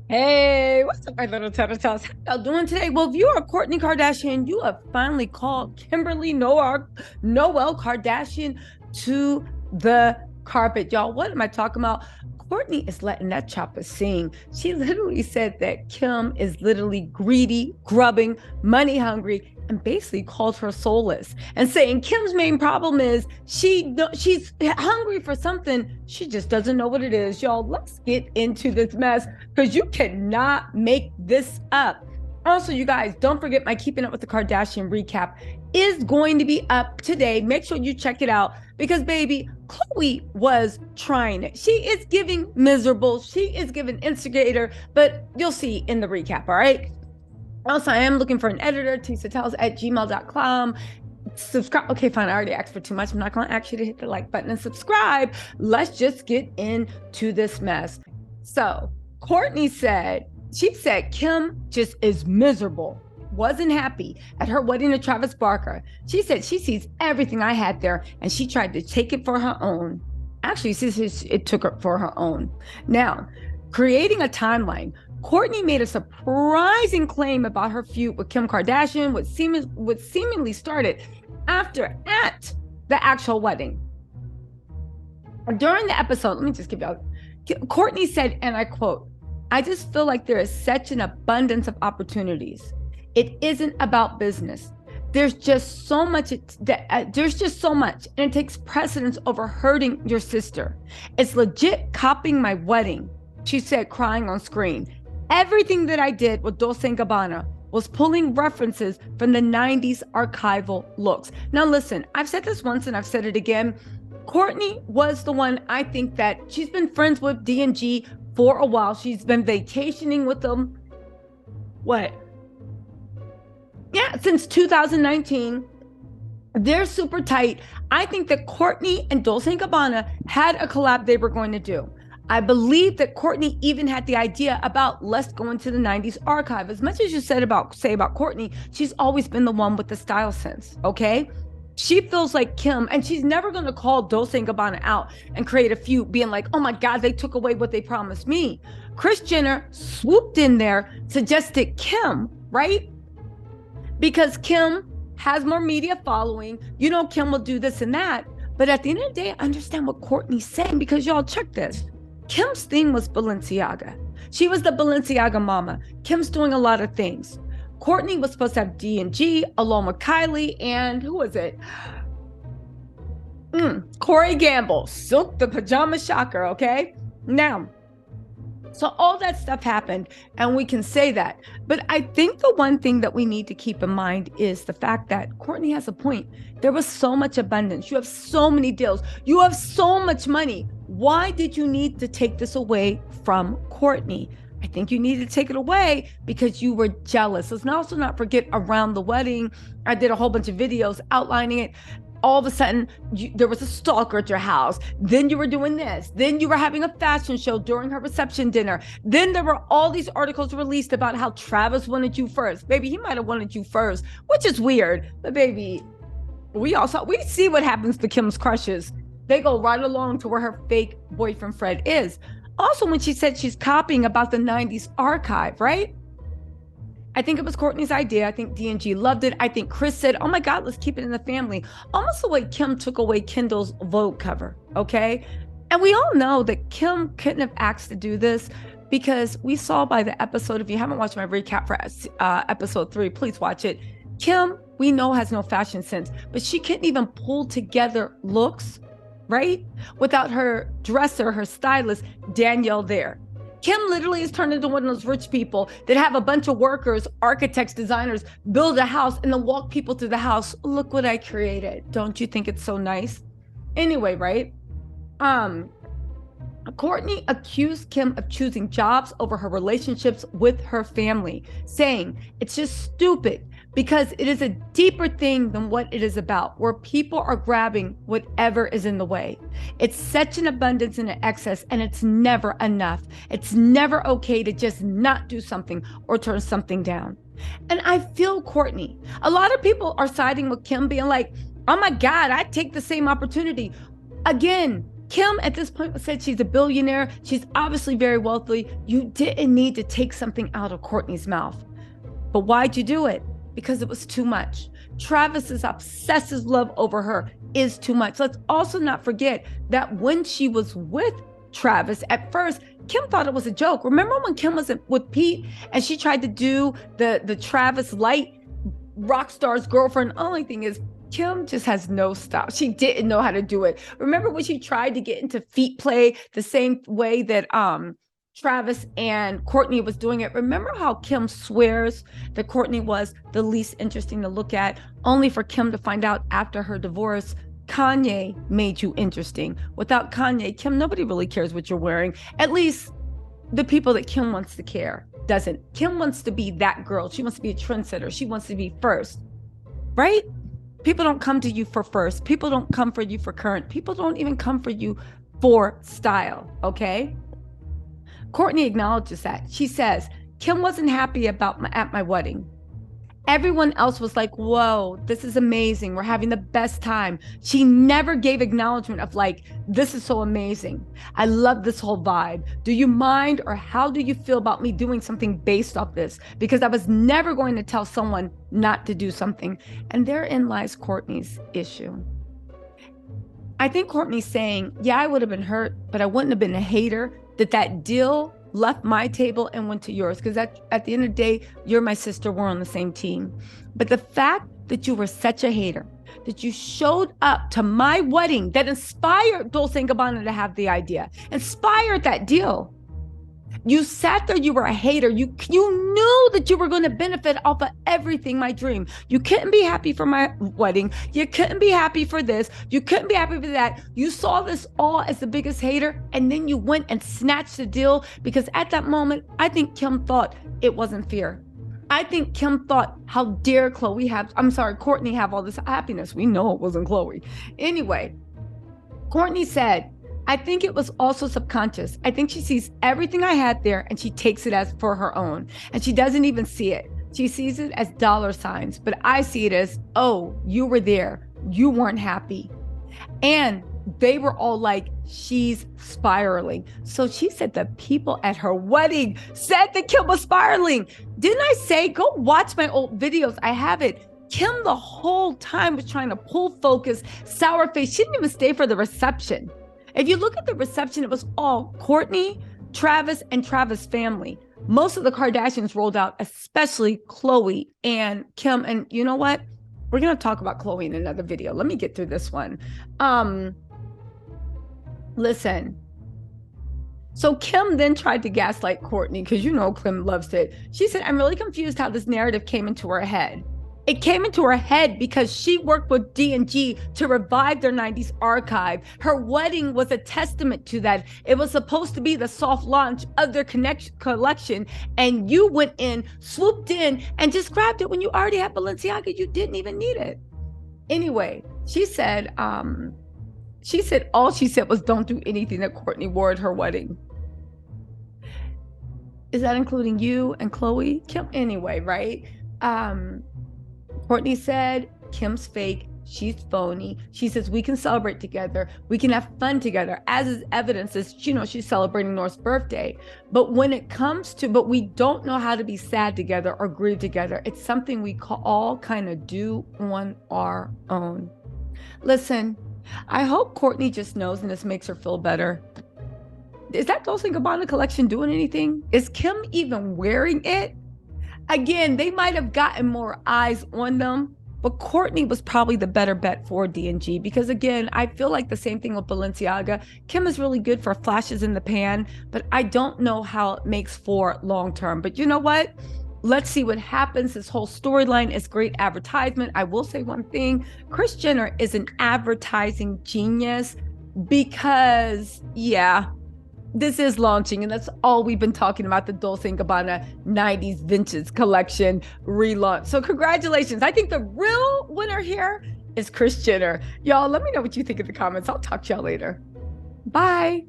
Hey, what's up, my little TisaTellss? How y'all doing today? Well, if you are Kourtney Kardashian, you have finally called Kimberly Noel Kardashian to the carpet. Y'all, what am I talking about? Kourtney is letting that chopper sing. She literally said that Kim is literally greedy, grubbing, money hungry, and basically called her soulless and saying Kim's main problem is she's hungry for something. She just doesn't know what it is. Y'all, let's get into this mess because you cannot make this up. Also, you guys, don't forget my Keeping Up with the Kardashian recap is going to be up today. Make sure you check it out because, baby, Khloe was trying it. She is giving miserable. She is giving instigator, but you'll see in the recap, all right? Also, I am looking for an editor, TisaTellss@gmail.com. Subscribe. Okay, fine. I already asked for too much. I'm not going to ask you to hit the like button and subscribe. Let's just get into this mess. So, Kourtney said, she said Kim just is miserable, wasn't happy at her wedding to Travis Barker. She said she sees everything I had there and she tried to take it for her own. Actually, she says it took her for her own. Now, creating a timeline, Kourtney made a surprising claim about her feud with Kim Kardashian, which seemingly started at the actual wedding. During the episode, let me just give y'all, Kourtney said, and I quote, "I just feel like there is such an abundance of opportunities. It isn't about business. There's just so much, and it takes precedence over hurting your sister. It's legit copying my wedding," she said, crying on screen. "Everything that I did with Dolce & Gabbana was pulling references from the 90s archival looks." Now listen, I've said this once and I've said it again. Kourtney was the one, I think, that she's been friends with D&G for a while. She's been vacationing with them. What? Yeah, since 2019. They're super tight. I think that Kourtney and Dolce & Gabbana had a collab they were going to do. I believe that Kourtney even had the idea about let's go into the 90s archive. As much as you say about Kourtney, she's always been the one with the style sense, okay? She feels like Kim, and she's never going to call Dolce & Gabbana out and create a feud being like, oh my God, they took away what they promised me. Kris Jenner swooped in there, suggested Kim, right? Because Kim has more media following. You know, Kim will do this and that. But at the end of the day, I understand what Kourtney's saying because y'all check this. Kim's thing was Balenciaga. She was the Balenciaga mama. Kim's doing a lot of things. Kourtney was supposed to have D&G along with Kylie and who was it? Corey Gamble, Silk the Pajama Shocker, okay? Now, so all that stuff happened and we can say that. But I think the one thing that we need to keep in mind is the fact that Kourtney has a point. There was so much abundance. You have so many deals. You have so much money. Why did you need to take this away from Kourtney? I think you needed to take it away because you were jealous. Let's also not forget around the wedding, I did a whole bunch of videos outlining it. All of a sudden, there was a stalker at your house. Then you were doing this. Then you were having a fashion show during her reception dinner. Then there were all these articles released about how Travis wanted you first. Baby, he might have wanted you first, which is weird. But baby, we see what happens to Kim's crushes. They go right along to where her fake boyfriend Fred is. Also, when she said she's copying about the 90s archive, right? I think it was Kourtney's idea. I think D&G loved it. I think Kris said, oh my God, let's keep it in the family. Almost the way Kim took away Kendall's Vogue cover, okay? And we all know that Kim couldn't have asked to do this because we saw by the episode, if you haven't watched my recap for episode 3, please watch it. Kim, we know, has no fashion sense, but she couldn't even pull together looks, right? Without her dresser, her stylist, Danielle there. Kim literally is turned into one of those rich people that have a bunch of workers, architects, designers, build a house and then walk people through the house. Look what I created. Don't you think it's so nice? Anyway, right? Kourtney accused Kim of choosing jobs over her relationships with her family, saying it's just stupid because it is a deeper thing than what it is about, where people are grabbing whatever is in the way. It's such an abundance and an excess, and it's never enough. It's never okay to just not do something or turn something down. And I feel Kourtney. A lot of people are siding with Kim, being like, oh my God, I'd take the same opportunity. Again, Kim at this point said she's a billionaire. She's obviously very wealthy. You didn't need to take something out of Kourtney's mouth. But why'd you do it? Because it was too much. Travis's obsessive love over her is too much. Let's also not forget that when she was with Travis, at first, Kim thought it was a joke. Remember when Kim was with Pete and she tried to do the Travis light rock star's girlfriend? Only thing is, Kim just has no style. She didn't know how to do it. Remember when she tried to get into feet play the same way that Travis and Kourtney was doing it? Remember how Kim swears that Kourtney was the least interesting to look at, only for Kim to find out after her divorce, Kanye made you interesting. Without Kanye, Kim, nobody really cares what you're wearing. At least the people that Kim wants to care doesn't. Kim wants to be that girl. She wants to be a trendsetter. She wants to be first, right? People don't come to you for first. People don't come for you for current. People don't even come for you for style, okay? Kourtney acknowledges that. She says, Kim wasn't happy at my wedding. Everyone else was like, whoa, this is amazing. We're having the best time. She never gave acknowledgement of like, this is so amazing. I love this whole vibe. Do you mind, or how do you feel about me doing something based off this? Because I was never going to tell someone not to do something. And therein lies Kourtney's issue. I think Kourtney's saying, yeah, I would have been hurt, but I wouldn't have been a hater that deal left my table and went to yours, because at the end of the day, you're my sister, we're on the same team. But the fact that you were such a hater, that you showed up to my wedding, that inspired Dolce & Gabbana to have the idea, inspired that deal. You sat there, you were a hater. You knew that you were going to benefit off of everything, my dream. You couldn't be happy for my wedding. You couldn't be happy for this. You couldn't be happy for that. You saw this all as the biggest hater, and then you went and snatched the deal, because at that moment, I think Kim thought it wasn't fair. I think Kim thought, how dare Kourtney have all this happiness? We know it wasn't Khloe. Anyway, Kourtney said, I think it was also subconscious. I think she sees everything I had there and she takes it as for her own. And she doesn't even see it. She sees it as dollar signs, but I see it as, oh, you were there. You weren't happy. And they were all like, she's spiraling. So she said the people at her wedding said that Kim was spiraling. Didn't I say, go watch my old videos? I have it. Kim the whole time was trying to pull focus, sour face. She didn't even stay for the reception. If you look at the reception, it was all Kourtney, Travis, and Travis' family. Most of the Kardashians rolled out, especially Khloe and Kim. And you know what? We're going to talk about Khloe in another video. Let me get through this one. Listen. So Kim then tried to gaslight Kourtney, because you know Kim loves it. She said, I'm really confused how this narrative came into her head. It came into her head because she worked with D&G to revive their 90s archive. Her wedding was a testament to that. It was supposed to be the soft launch of their collection. And you went in, swooped in, and just grabbed it when you already had Balenciaga. You didn't even need it. Anyway, she said all she said was, don't do anything that Kourtney wore at her wedding. Is that including you and Khloe? Kim, anyway, right? Kourtney said, Kim's fake. She's phony. She says, we can celebrate together. We can have fun together. As is evidence is, she's celebrating North's birthday. But when it comes to, we don't know how to be sad together or grieve together. It's something we all kind of do on our own. Listen, I hope Kourtney just knows and this makes her feel better. Is that Dolce & Gabbana collection doing anything? Is Kim even wearing it? Again, they might have gotten more eyes on them, but Kourtney was probably the better bet for D&G, because again, I feel like the same thing with Balenciaga. Kim is really good for flashes in the pan, but I don't know how it makes for long term. But you know what? Let's see what happens. This whole storyline is great advertisement. I will say one thing, Kris Jenner is an advertising genius, because this is launching, and that's all we've been talking about, the Dolce & Gabbana 90s vintage collection relaunch. So congratulations. I think the real winner here is Kris Jenner. Y'all, let me know what you think in the comments. I'll talk to y'all later. Bye.